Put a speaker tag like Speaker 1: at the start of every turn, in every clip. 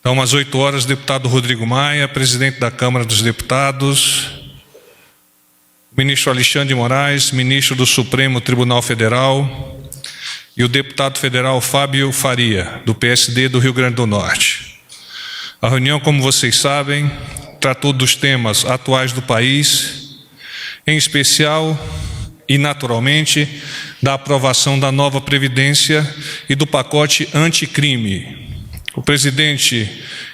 Speaker 1: Então, às 8 horas, deputado Rodrigo Maia, presidente da Câmara dos Deputados, ministro Alexandre de Moraes, ministro do Supremo Tribunal Federal, e o deputado federal Fábio Faria, do PSD do Rio Grande do Norte. A reunião, como vocês sabem, tratou dos temas atuais do país, em especial e naturalmente da aprovação da nova Previdência e do pacote anticrime. O presidente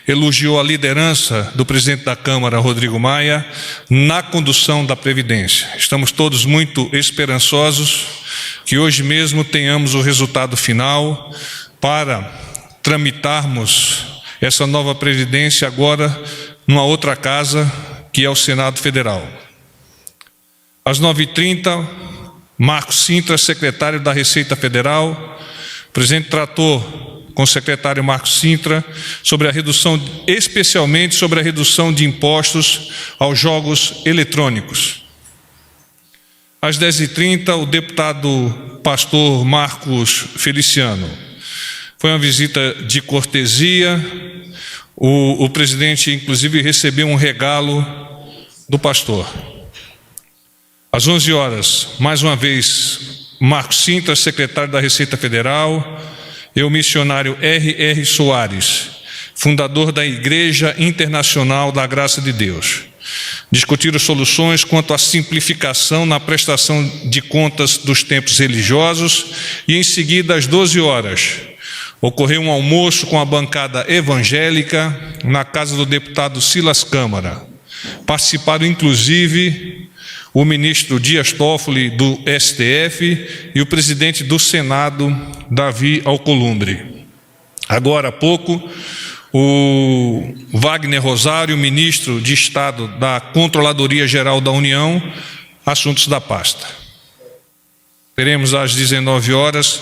Speaker 1: elogiou a liderança do presidente da Câmara, Rodrigo Maia, na condução da Previdência. Estamos todos muito esperançosos que hoje mesmo tenhamos o resultado final para tramitarmos essa nova Previdência agora numa outra casa, que é o Senado Federal. Às 9h30, Marcos Cintra, secretário da Receita Federal, o presidente tratou com o secretário Marcos Cintra sobre a redução, especialmente sobre a redução de impostos aos jogos eletrônicos. Às 10h30, o deputado pastor Marcos Feliciano. Foi uma visita de cortesia. O presidente, inclusive, recebeu um regalo do pastor. Às 11 horas, mais uma vez, Marcos Cintra, secretário da Receita Federal, e o missionário R.R. Soares, fundador da Igreja Internacional da Graça de Deus. Discutiram soluções quanto à simplificação na prestação de contas dos templos religiosos e, em seguida, às 12 horas, ocorreu um almoço com a bancada evangélica na casa do deputado Silas Câmara. Participaram, inclusive, o ministro Dias Toffoli, do STF, e o presidente do Senado, Davi Alcolumbre. Agora há pouco, o Wagner Rosário, ministro de Estado da Controladoria Geral da União, assuntos da pasta. Teremos às 19 horas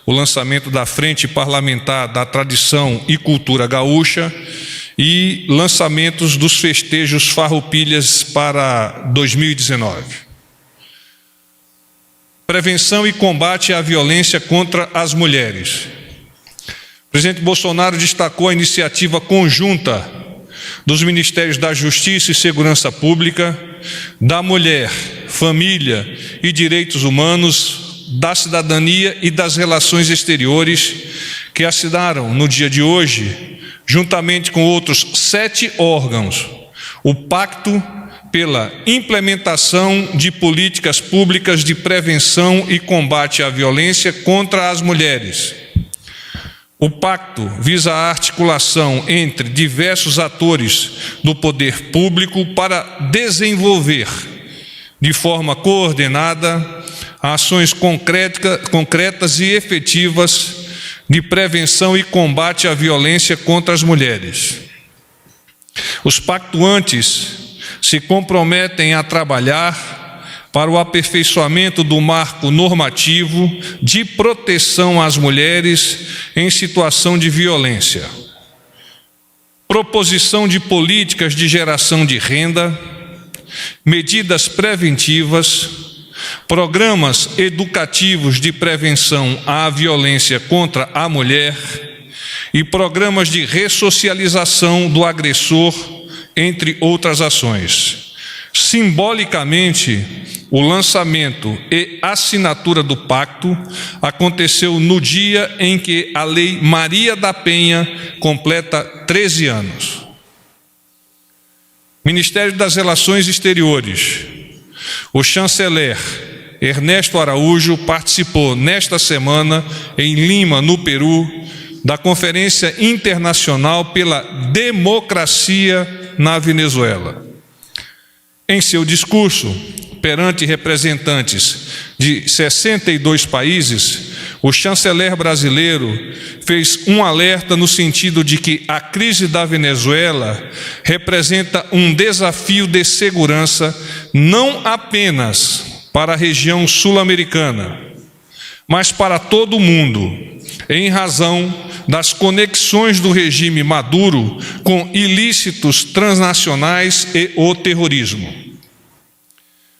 Speaker 1: o lançamento da Frente Parlamentar da Tradição e Cultura Gaúcha e lançamentos dos festejos Farroupilhas para 2019. Prevenção e combate à violência contra as mulheres. O presidente Bolsonaro destacou a iniciativa conjunta dos Ministérios da Justiça e Segurança Pública, da Mulher, Família e Direitos Humanos, da Cidadania e das Relações Exteriores, que assinaram no dia de hoje, juntamente com outros 7 órgãos, o Pacto pela Implementação de Políticas Públicas de Prevenção e Combate à Violência contra as Mulheres. O pacto visa a articulação entre diversos atores do poder público para desenvolver, de forma coordenada, ações concretas e efetivas de prevenção e combate à violência contra as mulheres. Os pactuantes se comprometem a trabalhar para o aperfeiçoamento do marco normativo de proteção às mulheres em situação de violência, proposição de políticas de geração de renda, medidas preventivas, programas educativos de prevenção à violência contra a mulher e programas de ressocialização do agressor, entre outras ações. Simbolicamente, o lançamento e assinatura do pacto aconteceu no dia em que a Lei Maria da Penha completa 13 anos. Ministério das Relações Exteriores. O chanceler Ernesto Araújo participou nesta semana, em Lima, no Peru, da Conferência Internacional pela Democracia na Venezuela. Em seu discurso, perante representantes de 62 países, o chanceler brasileiro fez um alerta no sentido de que a crise da Venezuela representa um desafio de segurança não apenas para a região sul-americana, mas para todo o mundo, em razão das conexões do regime Maduro com ilícitos transnacionais e o terrorismo.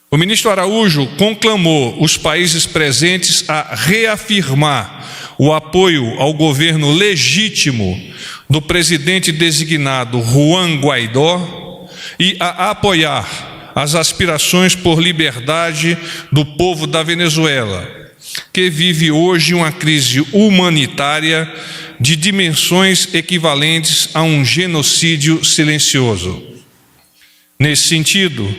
Speaker 1: O ministro Araújo conclamou os países presentes a reafirmar o apoio ao governo legítimo do presidente designado Juan Guaidó e a apoiar as aspirações por liberdade do povo da Venezuela, que vive hoje uma crise humanitária de dimensões equivalentes a um genocídio silencioso. Nesse sentido,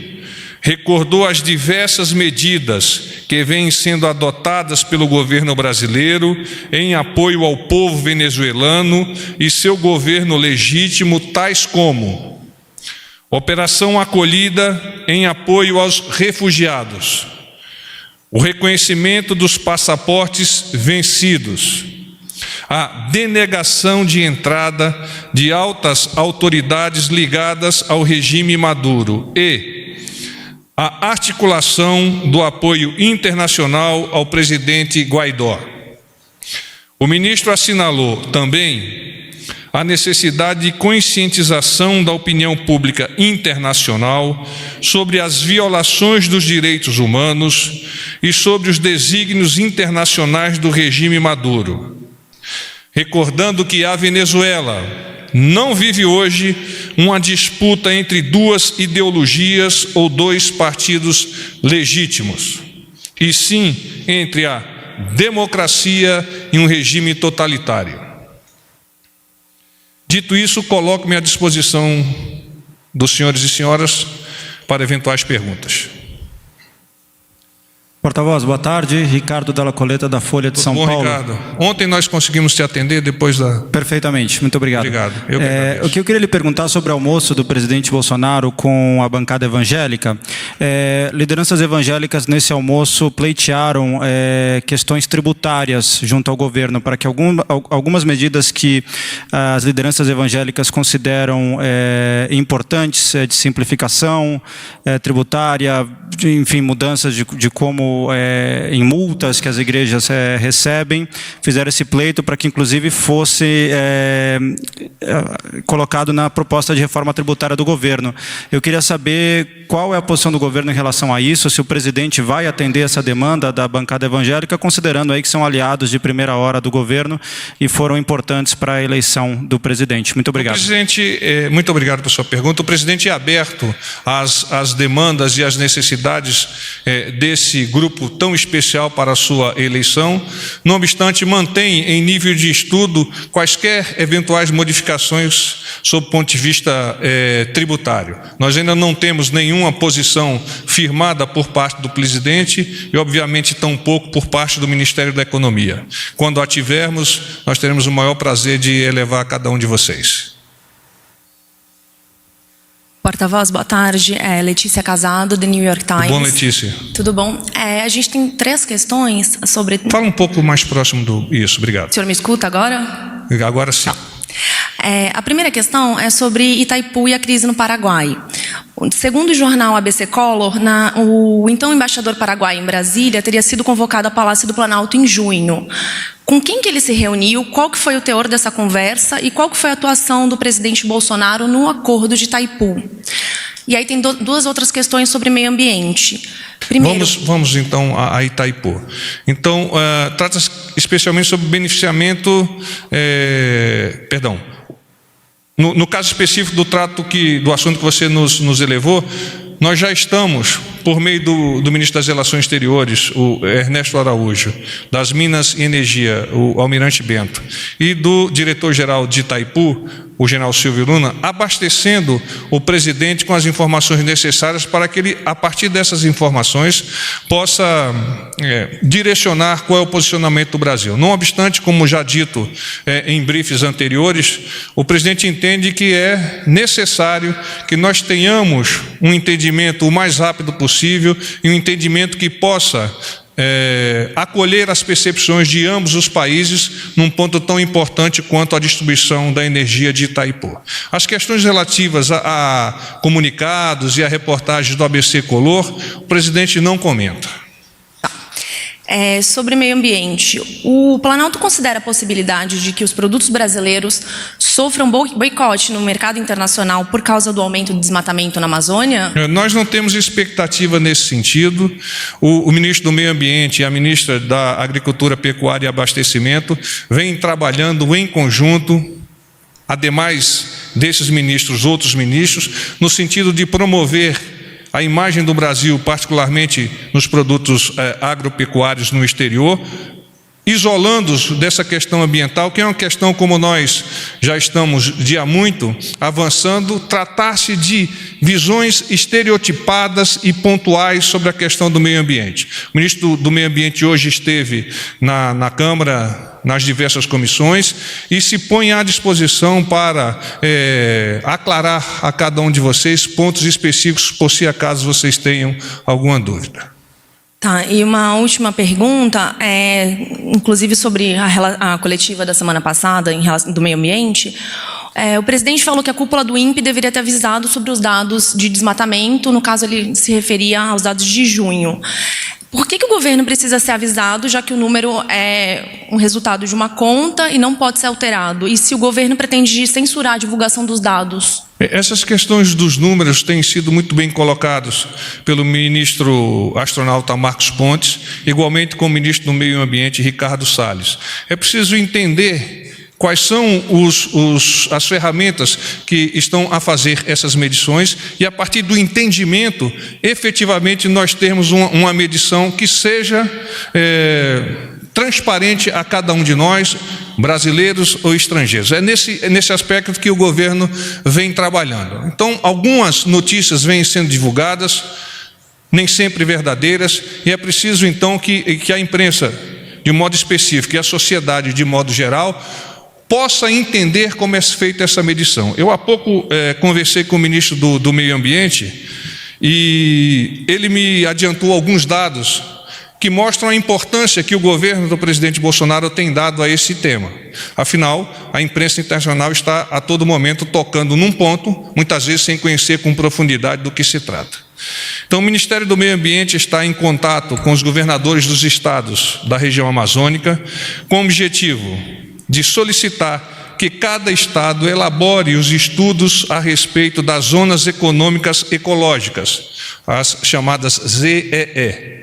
Speaker 1: recordou as diversas medidas que vêm sendo adotadas pelo governo brasileiro em apoio ao povo venezuelano e seu governo legítimo, tais como Operação Acolhida em apoio aos refugiados, o reconhecimento dos passaportes vencidos, a denegação de entrada de altas autoridades ligadas ao regime Maduro e a articulação do apoio internacional ao presidente Guaidó. O ministro assinalou também a necessidade de conscientização da opinião pública internacional sobre as violações dos direitos humanos e sobre os desígnios internacionais do regime Maduro, recordando que a Venezuela não vive hoje uma disputa entre duas ideologias ou dois partidos legítimos, e sim entre a democracia e um regime totalitário. Dito isso, coloco-me à disposição dos senhores e senhoras para eventuais perguntas.
Speaker 2: Porta-voz, boa tarde. Ricardo Della Coleta, da Folha de São Paulo.
Speaker 1: Ricardo. Ontem nós conseguimos te atender depois da...
Speaker 2: Perfeitamente, muito obrigado.
Speaker 1: Obrigado.
Speaker 2: O que eu queria lhe perguntar sobre o almoço do presidente Bolsonaro com a bancada evangélica. Lideranças evangélicas nesse almoço pleitearam questões tributárias junto ao governo para que algumas medidas que as lideranças evangélicas consideram importantes, de simplificação tributária, enfim, mudanças de como em multas que as igrejas recebem, fizeram esse pleito para que inclusive fosse colocado na proposta de reforma tributária do governo. Eu queria saber qual é a posição do governo em relação a isso, se o presidente vai atender essa demanda da bancada evangélica, considerando aí que são aliados de primeira hora do governo e foram importantes para a eleição do presidente. Muito obrigado.
Speaker 1: Presidente, muito obrigado por sua pergunta. O presidente é aberto às demandas e às necessidades desse grupo tão especial para a sua eleição. Não obstante, mantém em nível de estudo quaisquer eventuais modificações sob o ponto de vista tributário. Nós ainda não temos nenhuma posição firmada por parte do presidente e, obviamente, tampouco por parte do Ministério da Economia. Quando a tivermos, nós teremos o maior prazer de elevar a cada um de vocês.
Speaker 3: Porta-voz, boa tarde. Letícia Casado, do New York Times.
Speaker 1: Tudo bom, Letícia?
Speaker 3: Tudo bom. A gente tem 3 questões sobre...
Speaker 1: Fala um pouco mais próximo do... Isso, obrigado.
Speaker 3: O senhor me escuta agora?
Speaker 1: Agora sim.
Speaker 3: A primeira questão é sobre Itaipu e a crise no Paraguai. Segundo o jornal ABC Color, o então embaixador paraguaio em Brasília teria sido convocado ao Palácio do Planalto em junho. Com quem que ele se reuniu, qual que foi o teor dessa conversa e qual que foi a atuação do presidente Bolsonaro no acordo de Itaipu? E aí tem 2 outras questões sobre meio ambiente. Primeiro...
Speaker 1: Vamos então a Itaipu. Então, trata-se especialmente sobre beneficiamento... No caso específico do assunto que você nos elevou, nós já estamos, por meio do ministro das Relações Exteriores, o Ernesto Araújo, das Minas e Energia, o Almirante Bento, e do diretor-geral de Itaipu, o general Silvio Luna, abastecendo o presidente com as informações necessárias para que ele, a partir dessas informações, possa direcionar qual é o posicionamento do Brasil. Não obstante, como já dito em briefs anteriores, o presidente entende que é necessário que nós tenhamos um entendimento o mais rápido possível e um entendimento que possa acolher as percepções de ambos os países num ponto tão importante quanto a distribuição da energia de Itaipu. As questões relativas a comunicados e a reportagens do ABC Color, o presidente não comenta.
Speaker 3: Sobre meio ambiente, o Planalto considera a possibilidade de que os produtos brasileiros sofra um boicote no mercado internacional por causa do aumento do desmatamento na Amazônia?
Speaker 1: Nós não temos expectativa nesse sentido. O ministro do Meio Ambiente e a ministra da Agricultura, Pecuária e Abastecimento vêm trabalhando em conjunto, ademais desses ministros, outros ministros, no sentido de promover a imagem do Brasil, particularmente nos produtos agropecuários no exterior, isolando-os dessa questão ambiental, que é uma questão, como nós já estamos de há muito avançando, tratar-se de visões estereotipadas e pontuais sobre a questão do meio ambiente. O ministro do Meio Ambiente hoje esteve na Câmara, nas diversas comissões, e se põe à disposição para aclarar a cada um de vocês pontos específicos, por se acaso vocês tenham alguma dúvida.
Speaker 3: Tá, e uma última pergunta, inclusive sobre a coletiva da semana passada em relação do meio ambiente. O presidente falou que a cúpula do INPE deveria ter avisado sobre os dados de desmatamento, no caso ele se referia aos dados de junho. Por que o governo precisa ser avisado, já que o número é um resultado de uma conta e não pode ser alterado? E se o governo pretende censurar a divulgação dos dados?
Speaker 1: Essas questões dos números têm sido muito bem colocados pelo ministro astronauta Marcos Pontes, igualmente com o ministro do Meio Ambiente, Ricardo Salles. É preciso entender quais são as ferramentas que estão a fazer essas medições e, a partir do entendimento, efetivamente nós termos uma medição que seja transparente a cada um de nós, brasileiros ou estrangeiros. É nesse aspecto que o governo vem trabalhando. Então, algumas notícias vêm sendo divulgadas, nem sempre verdadeiras, e é preciso, então, que a imprensa, de modo específico, e a sociedade, de modo geral, possa entender como é feita essa medição. Eu há pouco conversei com o ministro do Meio Ambiente e ele me adiantou alguns dados que mostram a importância que o governo do presidente Bolsonaro tem dado a esse tema. Afinal, a imprensa internacional está a todo momento tocando num ponto, muitas vezes sem conhecer com profundidade do que se trata. Então, o Ministério do Meio Ambiente está em contato com os governadores dos estados da região amazônica, com o objetivo de solicitar que cada estado elabore os estudos a respeito das zonas econômicas ecológicas, as chamadas ZEE.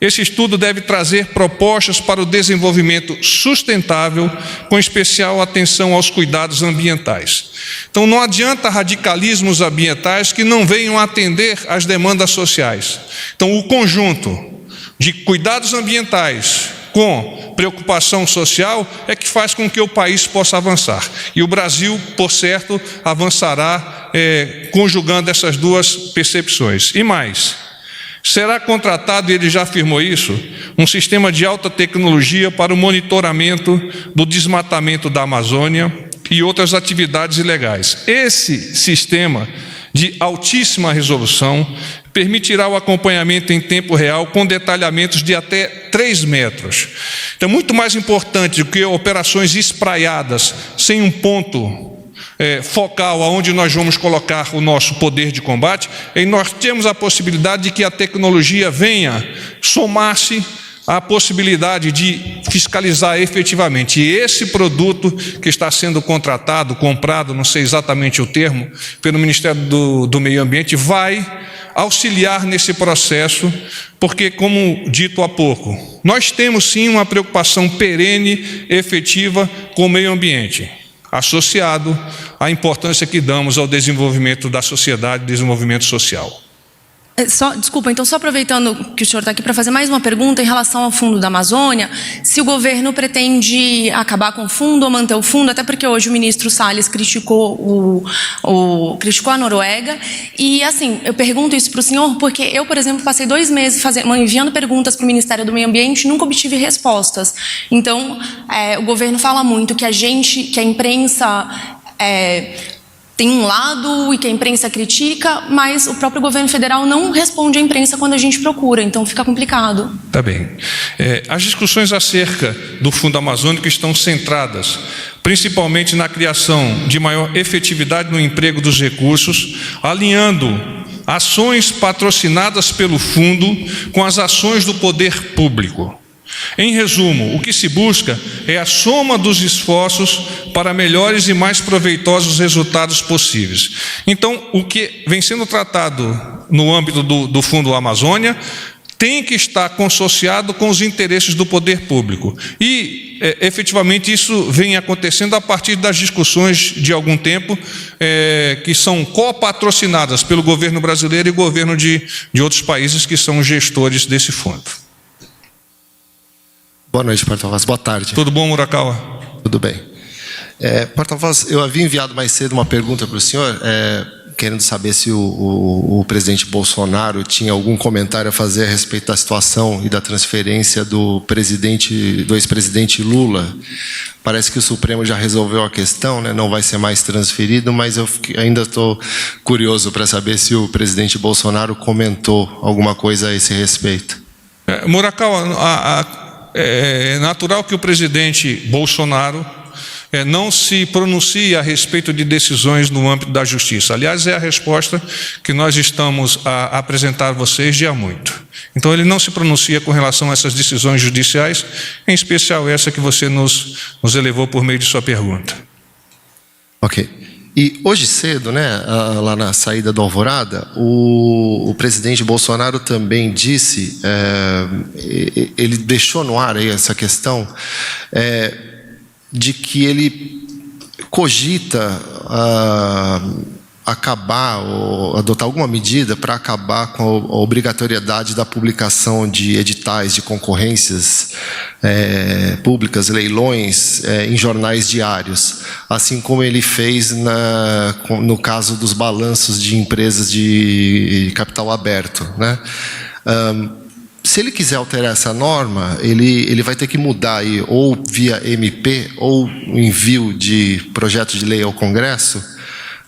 Speaker 1: Esse estudo deve trazer propostas para o desenvolvimento sustentável, com especial atenção aos cuidados ambientais. Então, não adianta radicalismos ambientais que não venham atender às demandas sociais. Então, o conjunto de cuidados ambientais com preocupação social é que faz com que o país possa avançar. E o Brasil, por certo, avançará conjugando essas duas percepções. E mais, será contratado, e ele já afirmou isso, um sistema de alta tecnologia para o monitoramento do desmatamento da Amazônia e outras atividades ilegais. Esse sistema de altíssima resolução permitirá o acompanhamento em tempo real com detalhamentos de até 3 metros. Então, muito mais importante do que operações espraiadas sem um ponto focal aonde nós vamos colocar o nosso poder de combate, e nós temos a possibilidade de que a tecnologia venha somar-se à possibilidade de fiscalizar efetivamente. E esse produto que está sendo contratado, comprado, não sei exatamente o termo, pelo Ministério do Meio Ambiente, vai auxiliar nesse processo, porque, como dito há pouco, nós temos sim uma preocupação perene, efetiva com o meio ambiente, associado à importância que damos ao desenvolvimento da sociedade, desenvolvimento social.
Speaker 3: Desculpa, então só aproveitando que o senhor está aqui para fazer mais uma pergunta em relação ao fundo da Amazônia, se o governo pretende acabar com o fundo ou manter o fundo, até porque hoje o ministro Salles criticou criticou a Noruega, e assim, eu pergunto isso para o senhor porque eu, por exemplo, passei 2 meses enviando perguntas para o Ministério do Meio Ambiente e nunca obtive respostas. Então, o governo fala muito que a imprensa tem um lado e que a imprensa critica, mas o próprio governo federal não responde à imprensa quando a gente procura, então fica complicado.
Speaker 1: Tá bem. As discussões acerca do Fundo Amazônico estão centradas principalmente na criação de maior efetividade no emprego dos recursos, alinhando ações patrocinadas pelo fundo com as ações do poder público. Em resumo, o que se busca é a soma dos esforços para melhores e mais proveitosos resultados possíveis. Então, o que vem sendo tratado no âmbito do Fundo Amazônia tem que estar consociado com os interesses do poder público. E, efetivamente, isso vem acontecendo a partir das discussões de algum tempo, que são copatrocinadas pelo governo brasileiro e governo de outros países que são gestores desse fundo.
Speaker 4: Boa noite, porta-voz. Boa tarde.
Speaker 1: Tudo bom, Murakawa?
Speaker 4: Tudo bem. Porta-voz, eu havia enviado mais cedo uma pergunta para o senhor, querendo saber se o presidente Bolsonaro tinha algum comentário a fazer a respeito da situação e da transferência do ex-presidente Lula. Parece que o Supremo já resolveu a questão, né? Não vai ser mais transferido, mas eu ainda estou curioso para saber se o presidente Bolsonaro comentou alguma coisa a esse respeito.
Speaker 1: Murakawa, é natural que o presidente Bolsonaro não se pronuncie a respeito de decisões no âmbito da justiça. Aliás, é a resposta que nós estamos a apresentar a vocês de há muito. Então, ele não se pronuncia com relação a essas decisões judiciais, em especial essa que você nos elevou por meio de sua pergunta.
Speaker 4: Ok. E hoje cedo, né, lá na saída do Alvorada, o presidente Bolsonaro também disse, ele deixou no ar aí essa questão, de que ele cogita acabar ou adotar alguma medida para acabar com a obrigatoriedade da publicação de editais de concorrências públicas, leilões, em jornais diários, assim como ele fez no caso dos balanços de empresas de capital aberto, né? Se ele quiser alterar essa norma, ele vai ter que mudar aí, ou via MP, ou envio de projeto de lei ao Congresso,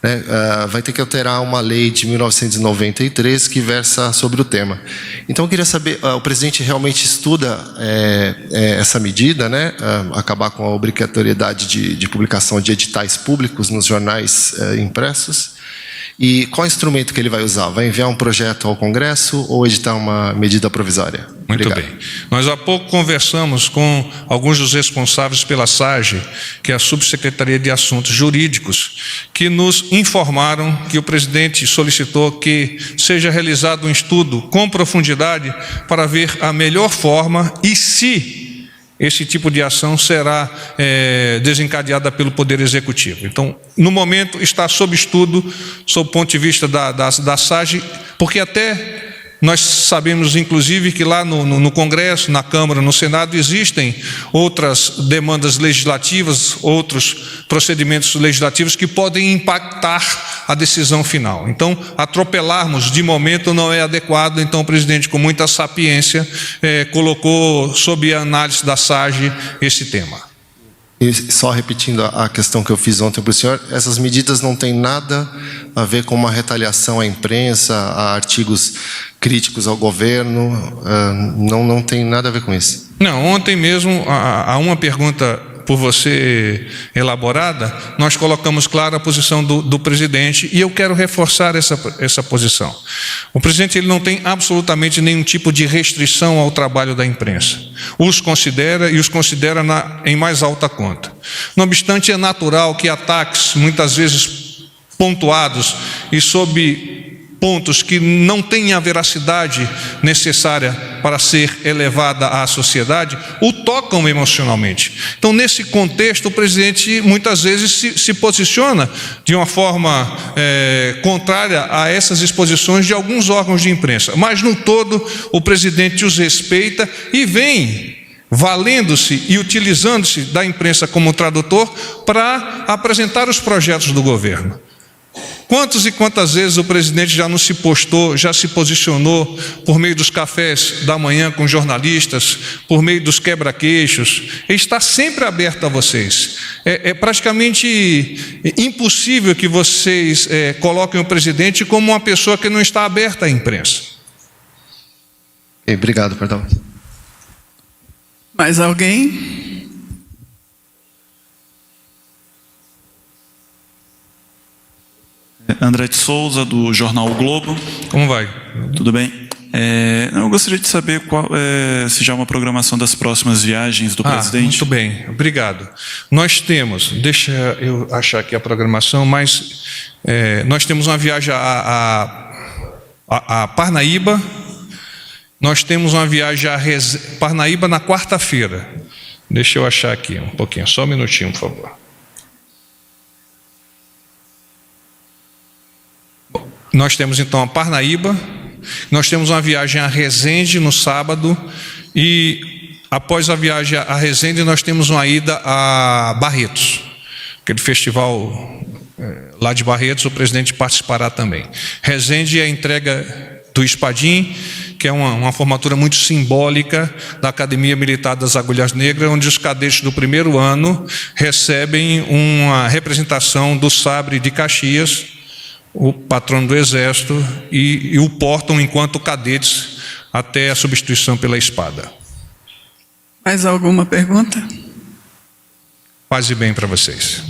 Speaker 4: né? Vai ter que alterar uma lei de 1993 que versa sobre o tema. Então, eu queria saber, o presidente realmente estuda essa medida, né? Acabar com a obrigatoriedade de publicação de editais públicos nos jornais impressos? E qual instrumento que ele vai usar? Vai enviar um projeto ao Congresso ou editar uma medida provisória?
Speaker 1: Muito bem. Nós há pouco conversamos com alguns dos responsáveis pela SAGE, que é a Subsecretaria de Assuntos Jurídicos, que nos informaram que o presidente solicitou que seja realizado um estudo com profundidade para ver a melhor forma e se esse tipo de ação será desencadeada pelo Poder Executivo. Então, no momento, está sob estudo, sob o ponto de vista da SAGE, porque até nós sabemos, inclusive, que lá no Congresso, na Câmara, no Senado, existem outras demandas legislativas, outros procedimentos legislativos que podem impactar a decisão final. Então, atropelarmos de momento não é adequado. Então, o presidente, com muita sapiência, colocou sob a análise da SAGE esse tema.
Speaker 4: E só repetindo a questão que eu fiz ontem para o senhor, essas medidas não têm nada a ver com uma retaliação à imprensa, a artigos críticos ao governo, não tem nada a ver com isso.
Speaker 1: Não, ontem mesmo, há uma pergunta por você elaborada, nós colocamos clara a posição do presidente e eu quero reforçar essa posição. O presidente ele não tem absolutamente nenhum tipo de restrição ao trabalho da imprensa. Os considera e os considera em mais alta conta. Não obstante, é natural que ataques, muitas vezes pontuados e sob pontos que não têm a veracidade necessária para ser elevada à sociedade, o tocam emocionalmente. Então, nesse contexto, o presidente muitas vezes se posiciona de uma forma contrária a essas exposições de alguns órgãos de imprensa. Mas, no todo, o presidente os respeita e vem valendo-se e utilizando-se da imprensa como tradutor para apresentar os projetos do governo. Quantas e quantas vezes o presidente já não se postou, já se posicionou por meio dos cafés da manhã com jornalistas, por meio dos quebra-queixos. Ele está sempre aberto a vocês. É praticamente impossível que vocês coloquem o presidente como uma pessoa que não está aberta à imprensa.
Speaker 4: Obrigado, perdão.
Speaker 5: Mais alguém?
Speaker 6: André de Souza, do jornal O Globo.
Speaker 1: Como vai?
Speaker 6: Tudo bem?
Speaker 5: Eu gostaria de saber se já há uma programação das próximas viagens do presidente.
Speaker 1: Muito bem, obrigado. Nós temos, deixa eu achar aqui a programação, mas nós temos uma viagem a Parnaíba, nós temos uma viagem a Parnaíba na quarta-feira. Deixa eu achar aqui um pouquinho, só um minutinho, por favor. Nós temos então a Parnaíba, nós temos uma viagem a Resende no sábado e após a viagem a Resende nós temos uma ida a Barretos, aquele festival lá de Barretos, o presidente participará também. Resende é a entrega do Espadim, que é uma formatura muito simbólica da Academia Militar das Agulhas Negras, onde os cadetes do primeiro ano recebem uma representação do sabre de Caxias, o patrono do Exército, e o portam enquanto cadetes até a substituição pela espada.
Speaker 6: Mais alguma pergunta?
Speaker 1: Paz e bem para vocês.